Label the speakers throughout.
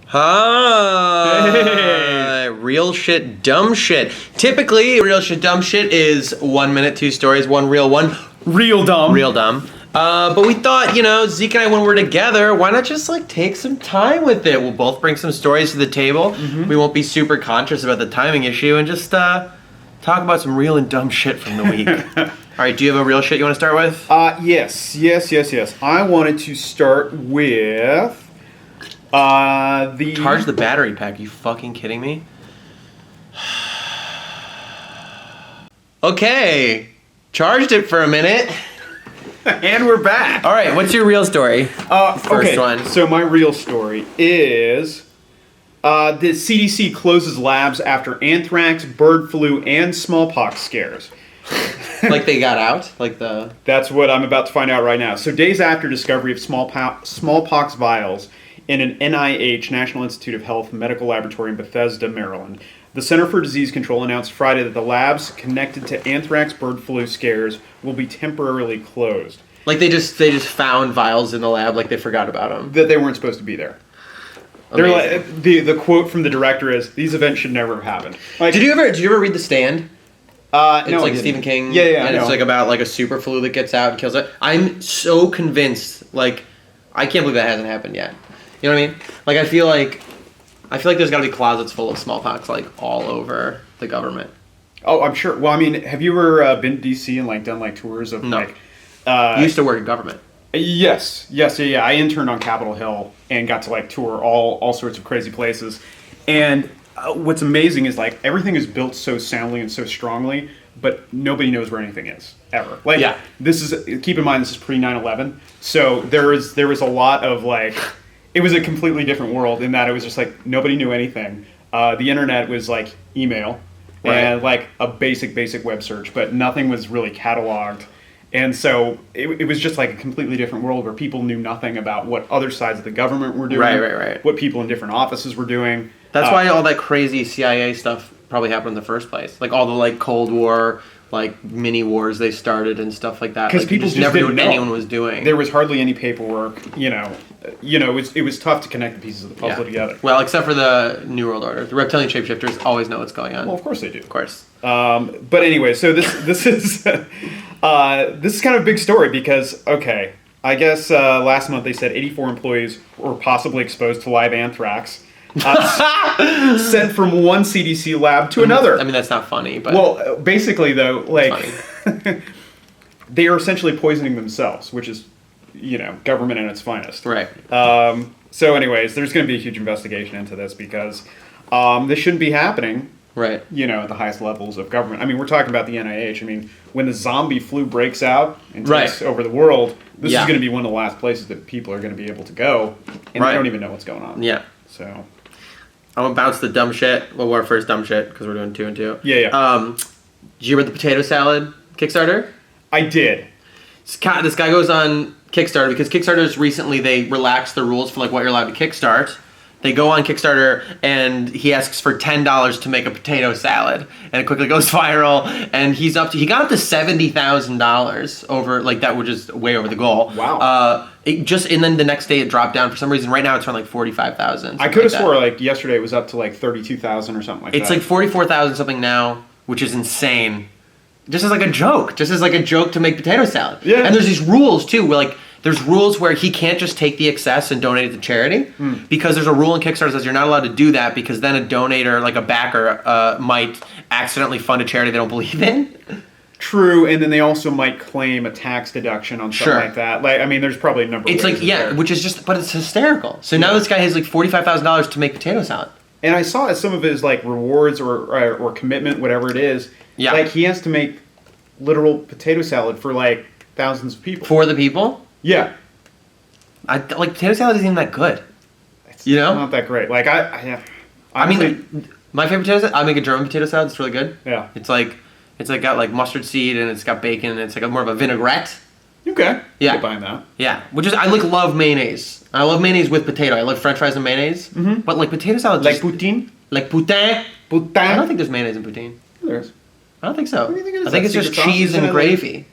Speaker 1: Hi!
Speaker 2: Hey.
Speaker 1: Real shit, dumb shit. Typically, real shit, dumb shit is 1 minute, 2 stories, one real, one
Speaker 2: Real dumb.
Speaker 1: real dumb. But we thought, Zeke and I, when we're together, why not just take some time with it? We'll both bring some stories to the table.
Speaker 2: Mm-hmm.
Speaker 1: We won't be super conscious about the timing issue and just talk about some real and dumb shit from the week. All right, do you have a real shit you want to start with?
Speaker 2: Yes. I wanted to start with the
Speaker 1: Charge the battery pack. You fucking kidding me? Okay, charged it for a minute.
Speaker 2: And we're back.
Speaker 1: All right, what's your real story?
Speaker 2: First
Speaker 1: one.
Speaker 2: So my real story is the CDC closes labs after anthrax, bird flu, and smallpox scares.
Speaker 1: Like they got out?
Speaker 2: That's what I'm about to find out right now. So days after discovery of smallpox vials in an NIH, National Institute of Health medical laboratory in Bethesda, Maryland, the Center for Disease Control announced Friday that the labs connected to anthrax bird flu scares will be temporarily closed.
Speaker 1: Like they just found vials in the lab, like they forgot about them.
Speaker 2: That they weren't supposed to be there. They're like, the quote from the director is, "These events should never have happened." Like,
Speaker 1: Did you ever read The Stand? It's
Speaker 2: no,
Speaker 1: like Stephen King.
Speaker 2: Yeah,
Speaker 1: and it's about a super flu that gets out and kills it. I'm so convinced. I can't believe that hasn't happened yet. You know what I mean? I feel like there's got to be closets full of smallpox all over the government.
Speaker 2: Oh, I'm sure. Well, I mean, have you ever been to DC and done tours of
Speaker 1: No. You used to work in government.
Speaker 2: Yes. I interned on Capitol Hill and got to tour all sorts of crazy places. And what's amazing is everything is built so soundly and so strongly, but nobody knows where anything is ever. This is, keep in mind, this is pre 9/11, so there was a lot of it was a completely different world in that it was just nobody knew anything. The internet was email and a basic web search, but nothing was really cataloged. And so it was just a completely different world where people knew nothing about what other sides of the government were doing,
Speaker 1: Right.
Speaker 2: what people in different offices were doing.
Speaker 1: That's why all that crazy CIA stuff probably happened in the first place. All the Cold War, mini wars they started and stuff like that.
Speaker 2: Because people just
Speaker 1: never knew
Speaker 2: didn't
Speaker 1: what
Speaker 2: know.
Speaker 1: anyone was doing.
Speaker 2: There was hardly any paperwork. It was tough to connect the pieces of the puzzle together.
Speaker 1: Well, except for the New World Order. The reptilian shapeshifters always know what's going on.
Speaker 2: Well, of course they do.
Speaker 1: Of course.
Speaker 2: But anyway, so this is this is kind of a big story because I guess last month they said 84 employees were possibly exposed to live anthrax. Sent from one CDC lab to another.
Speaker 1: I mean, that's not funny, but...
Speaker 2: Well, basically, though, they are essentially poisoning themselves, which is, government at its finest.
Speaker 1: Right.
Speaker 2: So anyways, there's going to be a huge investigation into this because this shouldn't be happening,
Speaker 1: right.
Speaker 2: At the highest levels of government. I mean, we're talking about the NIH. I mean, when the zombie flu breaks out and takes over the world, this is going to be one of the last places that people are going to be able to go, and they don't even know what's going on.
Speaker 1: Yeah.
Speaker 2: So...
Speaker 1: I'm going to bounce the dumb shit. Well, our first dumb shit, because we're doing 2 and 2.
Speaker 2: Yeah.
Speaker 1: Did you read the potato salad Kickstarter?
Speaker 2: I did.
Speaker 1: This guy goes on Kickstarter, because Kickstarters recently, they relaxed the rules for what you're allowed to kickstart. They go on Kickstarter, and he asks for $10 to make a potato salad, and it quickly goes viral, and he got up to $70,000 over, that was just way over the goal.
Speaker 2: Wow.
Speaker 1: And then the next day it dropped down for some reason. Right now it's around 45,000.
Speaker 2: I could have swore yesterday it was up to 32,000 or something like that.
Speaker 1: It's 44,000 something now, which is insane. Just as a joke. Just as a joke to make potato salad.
Speaker 2: Yeah.
Speaker 1: And there's these rules too, where there's rules where he can't just take the excess and donate it to charity, because there's a rule in Kickstarter that says you're not allowed to do that, because then a donator, a backer, might accidentally fund a charity they don't believe in.
Speaker 2: True, and then they also might claim a tax deduction on something like that. There's probably a number of ways.
Speaker 1: Which is just, but it's hysterical. So now this guy has $45,000 to make potato salad.
Speaker 2: And I saw some of his rewards or commitment, whatever it is. Yeah. He has to make literal potato salad for thousands of people.
Speaker 1: For the people?
Speaker 2: Yeah.
Speaker 1: Potato salad isn't even that good.
Speaker 2: It's not that great. Honestly,
Speaker 1: my favorite potato salad, I make a German potato salad. It's really good.
Speaker 2: Yeah.
Speaker 1: It's got mustard seed, and it's got bacon, and it's more of a vinaigrette.
Speaker 2: Okay.
Speaker 1: Yeah.
Speaker 2: Get behind that.
Speaker 1: Yeah. Which is, I love mayonnaise. I love mayonnaise with potato. I love French fries and mayonnaise. Mm-hmm. But potato salad,
Speaker 2: poutine.
Speaker 1: Poutine.
Speaker 2: Poutine.
Speaker 1: I don't think there's mayonnaise in poutine.
Speaker 2: There is.
Speaker 1: I don't think so.
Speaker 2: What do you think it is?
Speaker 1: I think it's just cheese and gravy.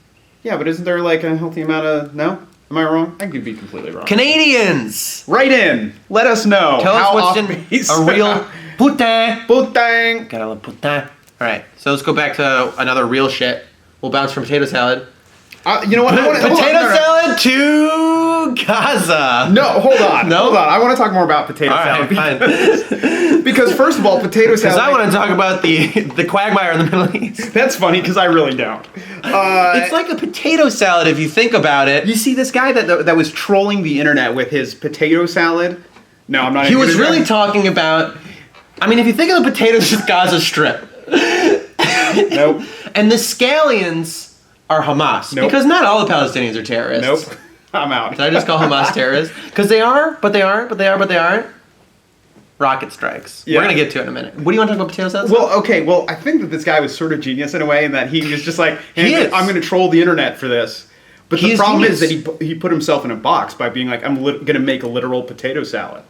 Speaker 2: Yeah, but isn't there a healthy amount of no? Am I wrong? I could be completely wrong.
Speaker 1: Canadians!
Speaker 2: Write in. Let us know.
Speaker 1: Tell us what's in
Speaker 2: off-base-
Speaker 1: a real putain.
Speaker 2: Putain.
Speaker 1: Gotta love putain. Alright, so let's go back to another real shit. We'll bounce from potato salad.
Speaker 2: You know what?
Speaker 1: Potato salad to Gaza.
Speaker 2: No, hold on.
Speaker 1: No?
Speaker 2: Hold on. I want to talk more about potato salad.
Speaker 1: Fine.
Speaker 2: Because first of all, potato salad.
Speaker 1: Because I want to talk about the quagmire in the Middle East.
Speaker 2: That's funny because I really don't.
Speaker 1: It's like a potato salad if you think about it.
Speaker 2: You see this guy that was trolling the internet with his potato salad? No, I'm not.
Speaker 1: He was really talking about. I mean, if you think of the potatoes with Gaza Strip.
Speaker 2: Nope.
Speaker 1: And the scallions are Hamas.
Speaker 2: Nope.
Speaker 1: Because not all the Palestinians are terrorists.
Speaker 2: Nope. I'm out.
Speaker 1: Did I just call Hamas terrorists? Because they are, but they aren't, but they are, but they aren't. Rocket strikes.
Speaker 2: Yeah.
Speaker 1: We're going to get to it in a minute. What do you want to talk about potato salad?
Speaker 2: Well, okay. Well, I think that this guy was sort of genius in a way, in that he was just like,
Speaker 1: He
Speaker 2: hey,
Speaker 1: is.
Speaker 2: I'm going to troll the internet for this. But
Speaker 1: He
Speaker 2: the
Speaker 1: is
Speaker 2: problem
Speaker 1: genius.
Speaker 2: is that he put himself in a box by being like, I'm going to make a literal potato salad.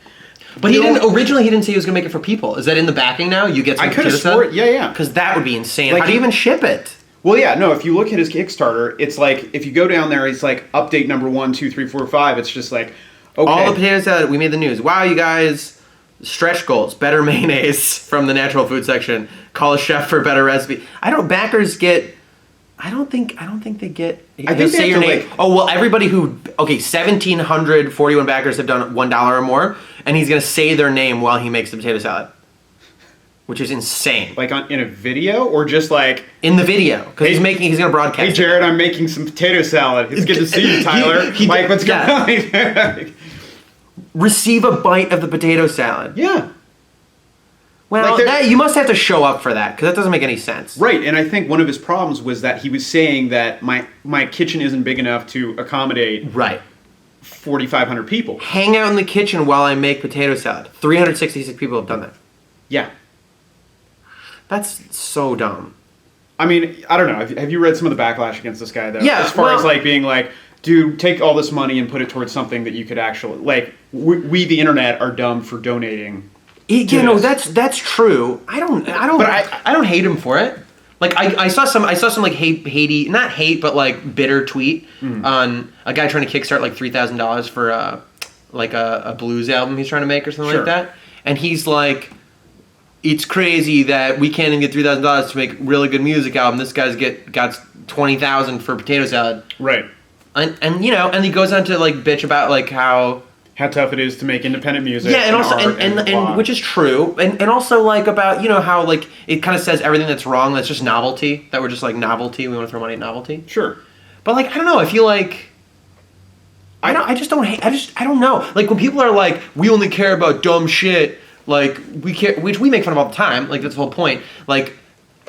Speaker 1: But he didn't, originally he didn't say he was going to make it for people. Is that in the backing now? You get some
Speaker 2: I could have
Speaker 1: potato
Speaker 2: swore
Speaker 1: salad?
Speaker 2: it. Yeah.
Speaker 1: Because that would be insane.
Speaker 2: Like
Speaker 1: How do you even ship it?
Speaker 2: Well, yeah, no, if you look at his Kickstarter, it's like, if you go down there, it's like update number 1, 2, 3, 4, 5. It's just like, okay.
Speaker 1: All the potato salad, we made the news. Wow, you guys, stretch goals, better mayonnaise from the natural food section. Call a chef for a better recipe. Backers get, I don't think they get,
Speaker 2: I think they
Speaker 1: say your
Speaker 2: have to,
Speaker 1: name.
Speaker 2: like-
Speaker 1: Oh, well, everybody 1,741 backers have done $1 or more, and he's going to say their name while he makes the potato salad. Which is insane.
Speaker 2: Like in a video, or just like,
Speaker 1: In the video, because he's going to broadcast.
Speaker 2: hey,
Speaker 1: it.
Speaker 2: Jared, I'm making some potato salad. It's good to see you, Tyler.
Speaker 1: He-
Speaker 2: Mike, what's going
Speaker 1: yeah.
Speaker 2: on?
Speaker 1: Receive a bite of the potato salad.
Speaker 2: Yeah.
Speaker 1: Well,
Speaker 2: Like
Speaker 1: you must have to show up for that, because that doesn't make any sense.
Speaker 2: Right, and I think one of his problems was that he was saying that my kitchen isn't big enough to accommodate
Speaker 1: Right.
Speaker 2: 4,500 people.
Speaker 1: Hang out in the kitchen while I make potato salad. 366 people have done that.
Speaker 2: Yeah.
Speaker 1: That's so dumb.
Speaker 2: I mean, I don't know. Have you read some of the backlash against this guy, though?
Speaker 1: Yeah,
Speaker 2: As far
Speaker 1: well-
Speaker 2: as like being like, dude, take all this money and put it towards something that you could actually like. We the internet are dumb for donating.
Speaker 1: Yeah, no,
Speaker 2: this.
Speaker 1: that's true. I don't hate him for it. Like I saw some like not hate, but like bitter tweet on a guy trying to kickstart like $3,000 for a blues album he's trying to make or something
Speaker 2: Sure.
Speaker 1: like that, and he's like, it's crazy that we can't even get $3,000 to make a really good music album. This guy's got $20,000 for potato salad,
Speaker 2: Right.
Speaker 1: and you know, and he goes on to like bitch about like how
Speaker 2: tough it is to make independent music.
Speaker 1: yeah, and also
Speaker 2: art
Speaker 1: and
Speaker 2: blah.
Speaker 1: which is true, and also like about, you know, how like it kind of says everything that's wrong. That's just novelty. That we're just like novelty. We want to throw money at novelty.
Speaker 2: Sure.
Speaker 1: But like I don't know. I feel like I don't know. Like when people are like, we only care about dumb shit. Like we care, which we make fun of all the time. Like that's the whole point. Like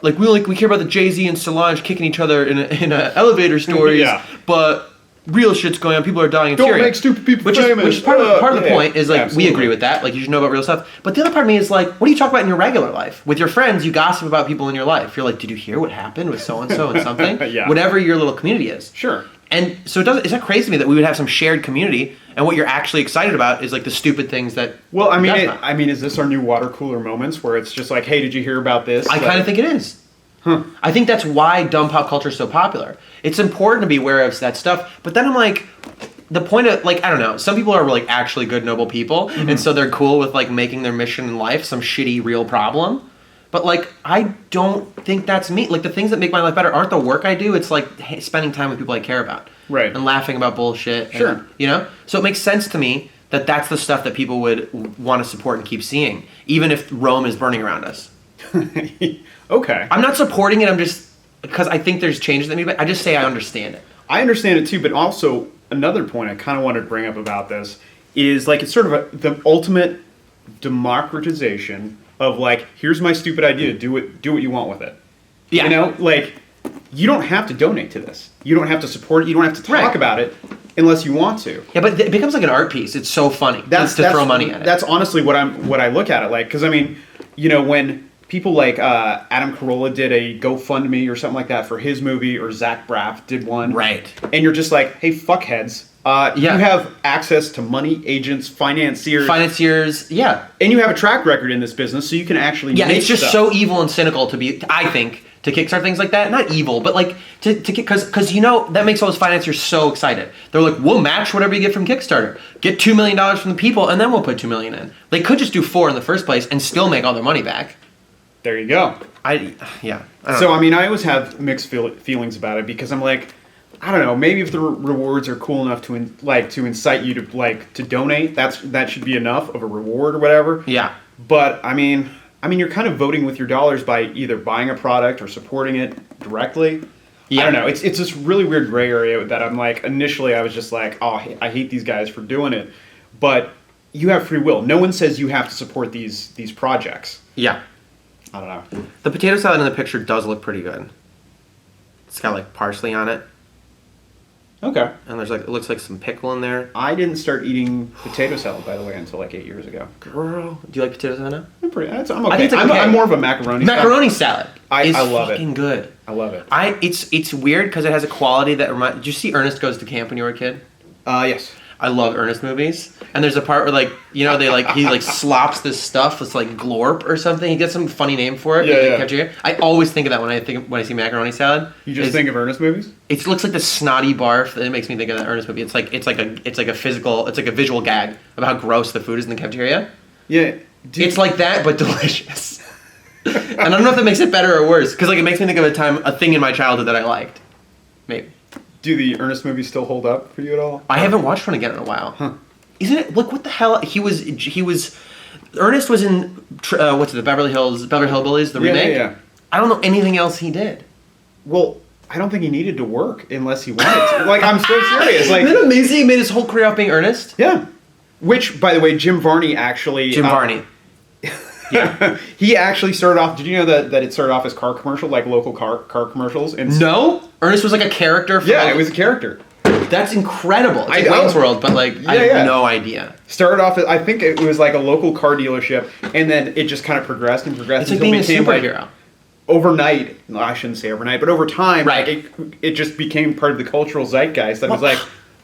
Speaker 1: we care about the Jay-Z and Solange kicking each other in a elevator stories.
Speaker 2: Yeah.
Speaker 1: But real shit's going on. People are dying of
Speaker 2: Don't
Speaker 1: Syria.
Speaker 2: make stupid people
Speaker 1: which
Speaker 2: famous.
Speaker 1: Is part of the
Speaker 2: Yeah,
Speaker 1: point is like
Speaker 2: absolutely.
Speaker 1: we agree with that. Like you should know about real stuff. But the other part of me is like, what do you talk about in your regular life with your friends? You gossip about people in your life. You're like, did you hear what happened with so and so and something?
Speaker 2: Yeah.
Speaker 1: Whatever your little community is.
Speaker 2: Sure.
Speaker 1: And so it's not crazy to me that we would have some shared community, and what you're actually excited about is like the stupid things that.
Speaker 2: Well, I
Speaker 1: that's not.
Speaker 2: mean, is this our new water cooler moments where it's just like, hey, did you hear about this?
Speaker 1: I kind of think it is. I think that's why dumb pop culture is so popular. It's important to be aware of that stuff, but then I'm like, the point of like, I don't know, some people are like actually good, noble people, and so they're cool with like making their mission in life some shitty real problem. But like, I don't think that's me. Like the things that make my life better aren't the work I do. It's like spending time with people I care about,
Speaker 2: Right.
Speaker 1: and laughing about bullshit.
Speaker 2: Sure.
Speaker 1: And, you know, so it makes sense to me that that's the stuff that people would want to support and keep seeing, even if Rome is burning around us.
Speaker 2: Okay.
Speaker 1: I'm not supporting it. I'm just because I think there's changes that need. I just say I understand it.
Speaker 2: I understand it too, but also another point I kind of wanted to bring up about this is like it's sort of the ultimate democratization of like, here's my stupid idea, do what you want with it.
Speaker 1: Yeah.
Speaker 2: You know, like you don't have to donate to this. You don't have to support it. You don't have to talk
Speaker 1: Right.
Speaker 2: about it unless you want to.
Speaker 1: Yeah, but it becomes like an art piece. It's so funny to throw money at it.
Speaker 2: That's honestly what I look at it like, because I mean, you know, when people like Adam Carolla did a GoFundMe or something like that for his movie, or Zach Braff did one,
Speaker 1: Right.
Speaker 2: And you're just like, hey, fuckheads, you have access to money, agents, financiers,
Speaker 1: yeah.
Speaker 2: and you have a track record in this business, so you can actually
Speaker 1: Yeah,
Speaker 2: make
Speaker 1: it's just
Speaker 2: stuff.
Speaker 1: so evil and cynical to be, I think, to kickstart things like that. Not evil, but like to because you know that makes all those financiers so excited. They're like, we'll match whatever you get from Kickstarter. Get $2 million from the people, and then we'll put $2 million in. They could just do 4 in the first place and still make all their money back.
Speaker 2: There you go.
Speaker 1: I don't
Speaker 2: So
Speaker 1: know.
Speaker 2: I mean, I always have mixed feelings about it because I'm like, I don't know. Maybe if the rewards are cool enough to to incite you to donate, that should be enough of a reward or whatever.
Speaker 1: Yeah.
Speaker 2: But I mean, you're kind of voting with your dollars by either buying a product or supporting it directly.
Speaker 1: Yeah.
Speaker 2: I don't know. It's this really weird gray area that I'm like. Initially, I was just like, oh, I hate these guys for doing it, but you have free will. No one says you have to support these projects.
Speaker 1: Yeah.
Speaker 2: I don't know.
Speaker 1: The potato salad in the picture does look pretty good. It's got like parsley on it.
Speaker 2: Okay.
Speaker 1: And there's like, it looks like some pickle in there.
Speaker 2: I didn't start eating potato salad, by the way, until like 8 years ago.
Speaker 1: Girl, do you like potato salad now?
Speaker 2: I'm okay.
Speaker 1: I think it's okay.
Speaker 2: I'm more of a macaroni.
Speaker 1: Macaroni salad.
Speaker 2: I love it.
Speaker 1: Fucking good.
Speaker 2: I love it.
Speaker 1: It's weird because it has a quality that reminds. Did you see Ernest Goes to Camp when you were a kid?
Speaker 2: Yes.
Speaker 1: I love Ernest movies, and there's a part where like he like slops this stuff. It's like glorp or something. He gets some funny name for it.
Speaker 2: Yeah.
Speaker 1: I always think of that when I see macaroni salad.
Speaker 2: You just think of Ernest movies?
Speaker 1: It looks like the snotty barf that makes me think of that Ernest movie. It's like a visual gag about how gross the food is in the cafeteria.
Speaker 2: Yeah.
Speaker 1: It's like that, but delicious. And I don't know if that makes it better or worse, because like it makes me think of a thing in my childhood that I liked. Maybe.
Speaker 2: Do the Ernest movies still hold up for you at all?
Speaker 1: I haven't watched one again in a while.
Speaker 2: Huh.
Speaker 1: Isn't it like what the hell? He was Ernest was in what's it? The Beverly Hillbillies, the remake.
Speaker 2: Yeah.
Speaker 1: I don't know anything else he did.
Speaker 2: Well, I don't think he needed to work unless he wanted to. Like, I'm so serious. Like,
Speaker 1: Isn't it amazing? He made his whole career off being Ernest.
Speaker 2: Yeah. Which, by the way, Jim Varney actually.
Speaker 1: Jim Varney.
Speaker 2: Yeah. He actually started off. Did you know that it started off as car commercial, like local car commercials? And
Speaker 1: No, Ernest was like a character.
Speaker 2: It was a character.
Speaker 1: That's incredible. It's like
Speaker 2: know.
Speaker 1: Wayne's World, but like I have no idea.
Speaker 2: Started off, I think it was like a local car dealership, and then it just kind of progressed and progressed.
Speaker 1: It's like being a superhero.
Speaker 2: Like, overnight, well, I shouldn't say overnight, but over time,
Speaker 1: right.
Speaker 2: it just became part of the cultural zeitgeist. That was like,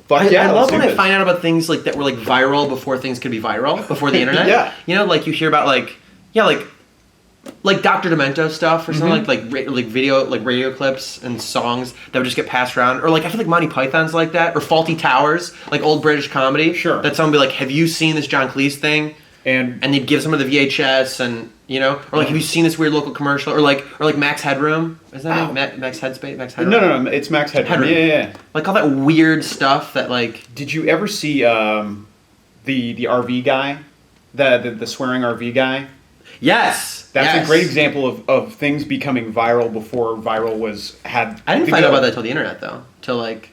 Speaker 2: fuck yeah.
Speaker 1: I love when I find out about things like that were like viral before things could be viral, before the internet.
Speaker 2: Yeah.
Speaker 1: You know, like you hear about like Dr. Demento stuff or something like video like radio clips and songs that would just get passed around, or like I feel like Monty Python's like that, or Faulty Towers, like old British comedy.
Speaker 2: Sure.
Speaker 1: That someone would be like, have you seen this John Cleese thing? And they'd give some of the VHS and or like have you seen this weird local commercial, or like Max Headroom? Is that it? Max Headspace? Max Headroom?
Speaker 2: No, it's Max Headroom. Yeah.
Speaker 1: Like all that weird stuff that like.
Speaker 2: Did you ever see the RV guy, the swearing RV guy?
Speaker 1: Yes.
Speaker 2: That's a great example of things becoming viral before viral had.
Speaker 1: I didn't find out about that till the internet though. Till like.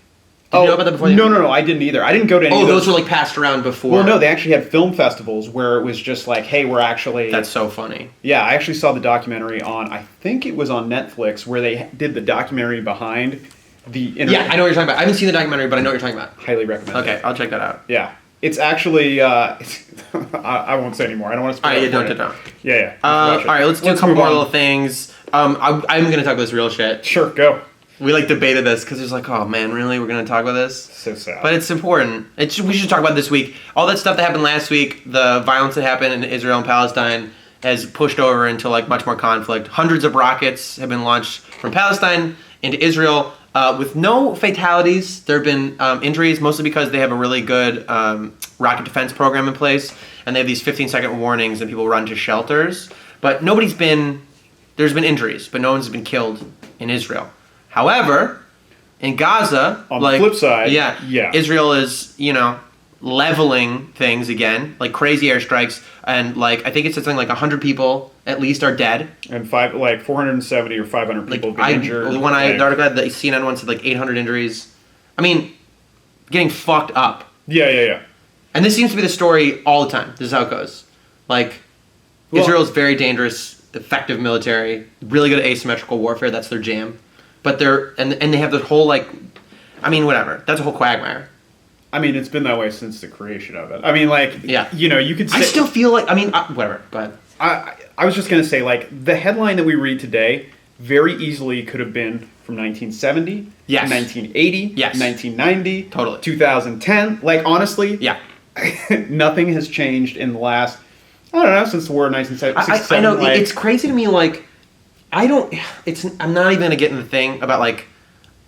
Speaker 1: Did you know about that before?
Speaker 2: No, I didn't either. I didn't go to any of
Speaker 1: those were like passed around before.
Speaker 2: Well, no, they actually had film festivals where it was just like, hey, we're actually.
Speaker 1: That's so funny.
Speaker 2: Yeah, I actually saw the documentary I think it was on Netflix, where they did the documentary behind the internet.
Speaker 1: Yeah, I know what you're talking about. I haven't seen the documentary, but I know what you're talking about.
Speaker 2: Highly recommend it.
Speaker 1: Okay, I'll check that out.
Speaker 2: Yeah. It's actually, I won't say anymore. I don't want to spoil it.
Speaker 1: All right, don't.
Speaker 2: Yeah.
Speaker 1: All right, let's do a couple more little things. I'm going to talk about this real shit.
Speaker 2: Sure, go.
Speaker 1: We like debated this because it's like, oh man, really? We're going to talk about this?
Speaker 2: So sad.
Speaker 1: But it's important. We should talk about this week. All that stuff that happened last week, the violence that happened in Israel and Palestine has pushed over into like much more conflict. Hundreds of rockets have been launched from Palestine into Israel. With no fatalities. There have been injuries, mostly because they have a really good rocket defense program in place, and they have these 15-second warnings, and people run to shelters. But there's been injuries, but no one's been killed in Israel. However, in Gaza,
Speaker 2: on the flip side,
Speaker 1: Israel is, leveling things again, like crazy airstrikes, and like I think it's something like 100 people at least are dead,
Speaker 2: and 470 or 500 people have been injured.
Speaker 1: The article had the CNN one said like 800 injuries. I mean, getting fucked up.
Speaker 2: Yeah.
Speaker 1: And this seems to be the story all the time. This is how it goes. Like, Israel's very dangerous, effective military, really good at asymmetrical warfare. That's their jam. But and they have this whole whatever. That's a whole quagmire.
Speaker 2: I mean, it's been that way since the creation of it. I mean, you could say...
Speaker 1: I still feel like... whatever. Go ahead.
Speaker 2: I was just going to say, the headline that we read today very easily could have been from 1970,
Speaker 1: yes.
Speaker 2: 1980,
Speaker 1: yes.
Speaker 2: 1990,
Speaker 1: totally.
Speaker 2: 2010. Honestly,
Speaker 1: yeah.
Speaker 2: Nothing has changed in the last, I don't know, since the war of 1967.
Speaker 1: I know, it's crazy to me, I'm not even gonna get in the thing about like.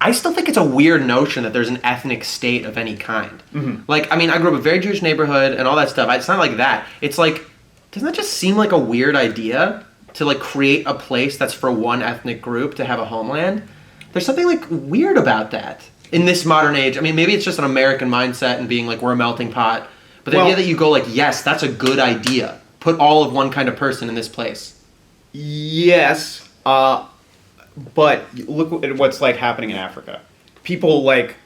Speaker 1: I still think it's a weird notion that there's an ethnic state of any kind.
Speaker 2: Mm-hmm.
Speaker 1: Like, I mean, I grew up in a very Jewish neighborhood and all that stuff. It's not like that. It's like, doesn't that just seem like a weird idea to like create a place that's for one ethnic group to have a homeland? There's something like weird about that in this modern age. I mean, maybe it's just an American mindset and being like, we're a melting pot. But the idea that you go like, yes, that's a good idea. Put all of one kind of person in this place.
Speaker 2: Yes. But look at what's like happening in Africa. People like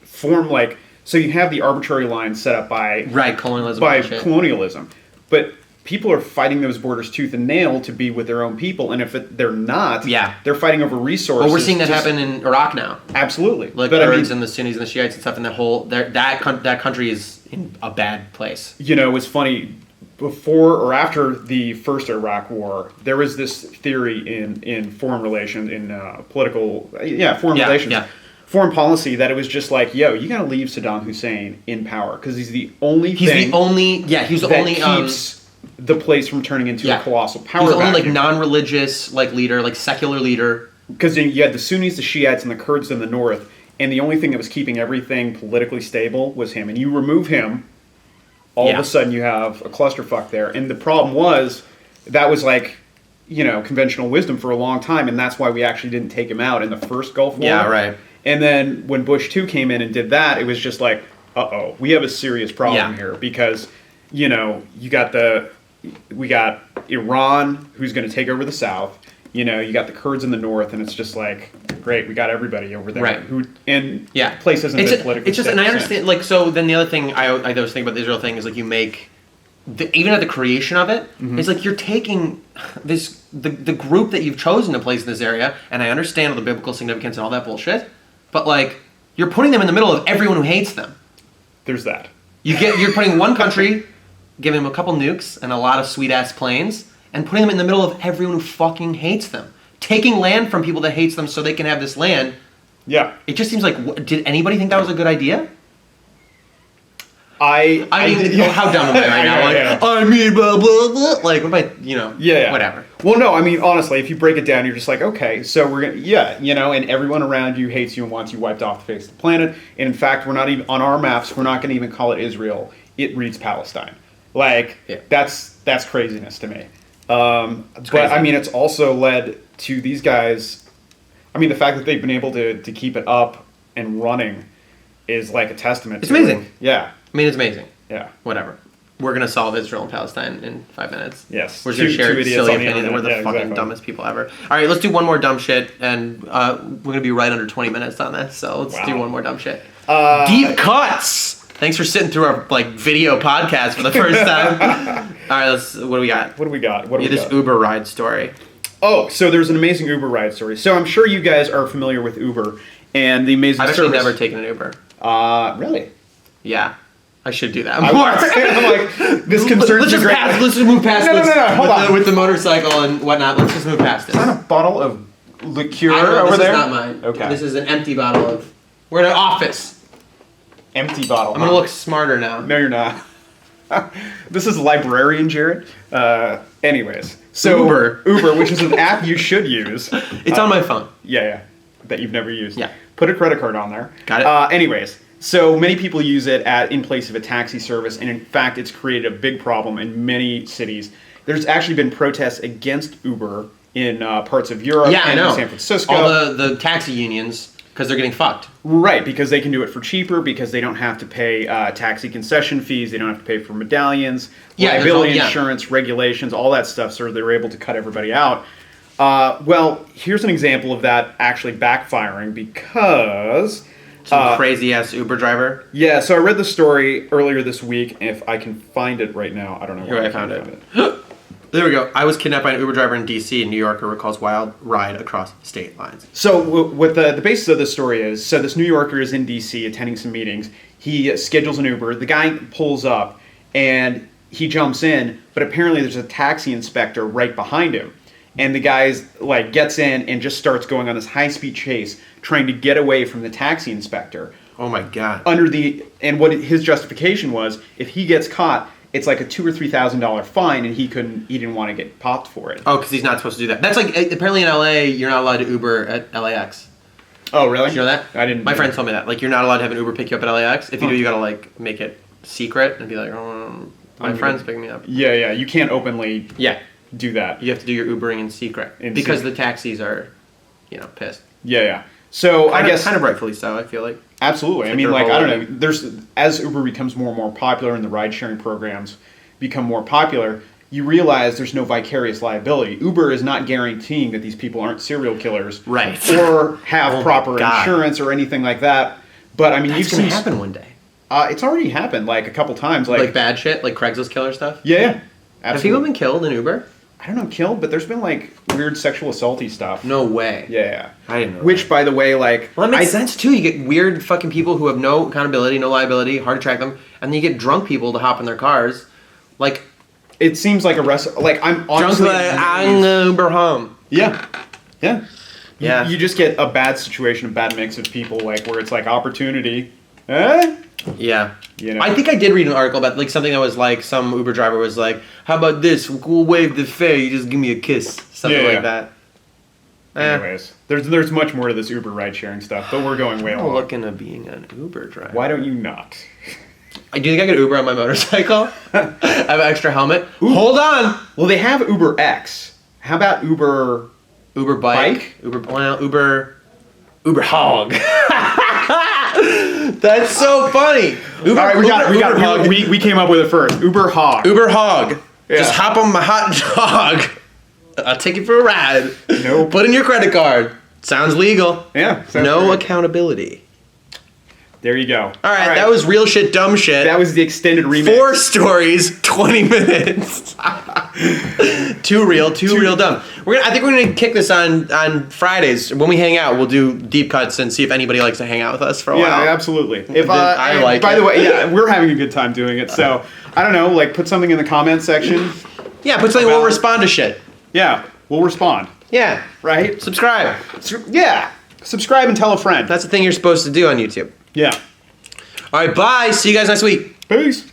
Speaker 2: form like, so you have the arbitrary line set up by colonialism, but people are fighting those borders tooth and nail to be with their own people, and if they're not, they're fighting over resources.
Speaker 1: Well, we're seeing that happen in Iraq now.
Speaker 2: Absolutely,
Speaker 1: like the Kurds and the Sunnis and the Shiites and stuff, and that country is in a bad place.
Speaker 2: You know, it's funny. Before or after the first Iraq War, there was this theory in foreign relations, in foreign policy, that it was just like, yo, you got to leave Saddam Hussein in power because he's the only keeps the place from turning into a colossal power.
Speaker 1: He's the only like non-religious like leader, like secular leader.
Speaker 2: Because you had the Sunnis, the Shiites, and the Kurds in the north, and the only thing that was keeping everything politically stable was him. And you remove him. All of a sudden you have a clusterfuck there. And the problem was, that was like, you know, conventional wisdom for a long time, and that's why we actually didn't take him out in the first Gulf War.
Speaker 1: Yeah, right.
Speaker 2: And then when Bush 2 came in and did that, it was just like, uh-oh, we have a serious problem here, because, you know, we got Iran, who's going to take over the South. You know, you got the Kurds in the north, and it's just like, great, we got everybody over there.
Speaker 1: Right.
Speaker 2: Place isn't politically
Speaker 1: it's just, and I understand, like, so then the other thing I always think about the Israel thing is, like, you make, even at the creation of it, it's like you're taking the group that you've chosen to place in this area, and I understand all the biblical significance and all that bullshit, but, like, you're putting them in the middle of everyone who hates them.
Speaker 2: There's that.
Speaker 1: You're putting one country, giving them a couple nukes and a lot of sweet-ass planes, and putting them in the middle of everyone who fucking hates them. Taking land from people that hates them so they can have this land.
Speaker 2: Yeah.
Speaker 1: It just seems like, did anybody think that was a good idea?
Speaker 2: I
Speaker 1: mean, how dumb am I right now? I mean, blah, blah, blah. Like, what about, whatever.
Speaker 2: Well, no, I mean, honestly, if you break it down, you're just like, okay, so we're going to, and everyone around you hates you and wants you wiped off the face of the planet. And in fact, we're not even, on our maps, we're not going to even call it Israel. It reads Palestine. Like, that's craziness to me. But I mean, it's also led to these guys. I mean, the fact that they've been able to keep it up and running is like a testament.
Speaker 1: It's amazing.
Speaker 2: Yeah.
Speaker 1: I mean, it's amazing.
Speaker 2: Yeah.
Speaker 1: Whatever. We're gonna solve Israel and Palestine in 5 minutes.
Speaker 2: Yes.
Speaker 1: We're just gonna share silly opinion that we're the fucking dumbest people ever. All right, let's do one more dumb shit, and we're gonna be right under 20 minutes on this. So let's do one more dumb shit. Deep cuts. Thanks for sitting through our video podcast for the first time. All right, what do we got? This Uber ride story.
Speaker 2: Oh, so there's an amazing Uber ride story. So I'm sure you guys are familiar with Uber and the amazing service.
Speaker 1: I've actually never taken an Uber.
Speaker 2: Really?
Speaker 1: Yeah. I should do that more.
Speaker 2: I'm like, this concerns you.
Speaker 1: Let's just move past this.
Speaker 2: No, hold on.
Speaker 1: With the motorcycle and whatnot, let's just move past this.
Speaker 2: Is that a bottle of liqueur over there?
Speaker 1: This is not mine.
Speaker 2: Okay.
Speaker 1: This is an empty bottle of... We're in an office.
Speaker 2: Empty bottle.
Speaker 1: I'm going to look smarter now.
Speaker 2: No, you're not. This is librarian Jarrett. Anyways. So Uber, which is an app you should use.
Speaker 1: It's on my phone.
Speaker 2: Yeah. That you've never used.
Speaker 1: Yeah.
Speaker 2: Put a credit card on there.
Speaker 1: Got it.
Speaker 2: Anyways. So many people use it in place of a taxi service, and in fact, it's created a big problem in many cities. There's actually been protests against Uber in parts of Europe and in San Francisco.
Speaker 1: All the taxi unions, because they're getting fucked.
Speaker 2: Right, because they can do it for cheaper, because they don't have to pay taxi concession fees, they don't have to pay for medallions, liability insurance, regulations, all that stuff, so they're able to cut everybody out. Well, here's an example of that actually backfiring, because...
Speaker 1: Some crazy-ass Uber driver?
Speaker 2: Yeah, so I read the story earlier this week. If I can find it right now, I don't know where I found it.
Speaker 1: There we go. I was kidnapped by an Uber driver in D.C. and New Yorker recalls wild ride across state lines.
Speaker 2: So what the basis of the story is, so this New Yorker is in D.C. attending some meetings. He schedules an Uber. The guy pulls up, and he jumps in, but apparently there's a taxi inspector right behind him. And the guy's like gets in and just starts going on this high-speed chase, trying to get away from the taxi inspector.
Speaker 1: Oh my god!
Speaker 2: And what his justification was, if he gets caught, it's like a $2,000 or $3,000 fine, and he didn't want to get popped for it.
Speaker 1: Oh, because he's not supposed to do that. That's like apparently in LA, you're not allowed to Uber at LAX.
Speaker 2: Oh, really?
Speaker 1: Did you know that?
Speaker 2: I didn't.
Speaker 1: My friend told me that. Like, you're not allowed to have an Uber pick you up at LAX. If you do, you gotta like make it secret and be like, oh, my friend's picking me up.
Speaker 2: Yeah. You can't openly.
Speaker 1: Yeah.
Speaker 2: Do that.
Speaker 1: You have to do your Ubering in secret because the taxis are, pissed.
Speaker 2: Yeah. So I guess
Speaker 1: kind of rightfully so. I feel like.
Speaker 2: Absolutely. I mean, like, I don't know. As Uber becomes more and more popular and the ride-sharing programs become more popular, you realize there's no vicarious liability. Uber is not guaranteeing that these people aren't serial killers,
Speaker 1: right,
Speaker 2: or have proper insurance or anything like that. But I mean,
Speaker 1: that's going to happen one day.
Speaker 2: It's already happened like a couple times, like
Speaker 1: bad shit, like Craigslist killer stuff.
Speaker 2: Yeah. Absolutely.
Speaker 1: Have people been killed in Uber?
Speaker 2: I don't know, killed, but there's been like weird sexual assaulty stuff.
Speaker 1: No way.
Speaker 2: Yeah.
Speaker 1: I didn't know.
Speaker 2: Which, by the way, like...
Speaker 1: Well, that makes sense, too. You get weird fucking people who have no accountability, no liability, hard to track them, and then you get drunk people to hop in their cars. Like...
Speaker 2: It seems like I'm honestly...
Speaker 1: I'm gonna Uber home.
Speaker 2: Yeah.
Speaker 1: Yeah.
Speaker 2: You just get a bad situation, a bad mix of people, like, where it's like opportunity. Eh?
Speaker 1: Yeah. I think I did read an article about like something that was like some Uber driver was like, how about this? We'll waive the fare, you just give me a kiss. Something like that.
Speaker 2: Anyways, there's much more to this Uber ride sharing stuff, but we're going way
Speaker 1: I'm
Speaker 2: along.
Speaker 1: looking at being an Uber driver.
Speaker 2: Why don't you not?
Speaker 1: I do think I could Uber on my motorcycle. I have an extra helmet. Ooh. Hold on.
Speaker 2: Well, they have Uber X. How about Uber
Speaker 1: bike? Uber hog. That's so funny.
Speaker 2: Uber, all right, we came up with it first. Uber hog.
Speaker 1: Uber hog. Yeah. Just hop on my hot dog. I'll take you for a ride.
Speaker 2: Nope.
Speaker 1: Put in your credit card. Sounds legal.
Speaker 2: Yeah.
Speaker 1: No accountability.
Speaker 2: There you go.
Speaker 1: All right, that was real shit, dumb shit.
Speaker 2: That was the extended remix.
Speaker 1: 4 stories, 20 minutes. Too real, dumb. I think we're gonna kick this on Fridays when we hang out. We'll do deep cuts and see if anybody likes to hang out with us for a while.
Speaker 2: Yeah, absolutely.
Speaker 1: I like.
Speaker 2: By the way, we're having a good time doing it. So I don't know, like put something in the comment section.
Speaker 1: Yeah, put something. We'll respond to shit.
Speaker 2: Yeah, we'll respond.
Speaker 1: Yeah,
Speaker 2: right.
Speaker 1: Subscribe.
Speaker 2: Yeah, subscribe and tell a friend.
Speaker 1: That's the thing you're supposed to do on YouTube.
Speaker 2: Yeah.
Speaker 1: All right, bye. See you guys next week.
Speaker 2: Peace.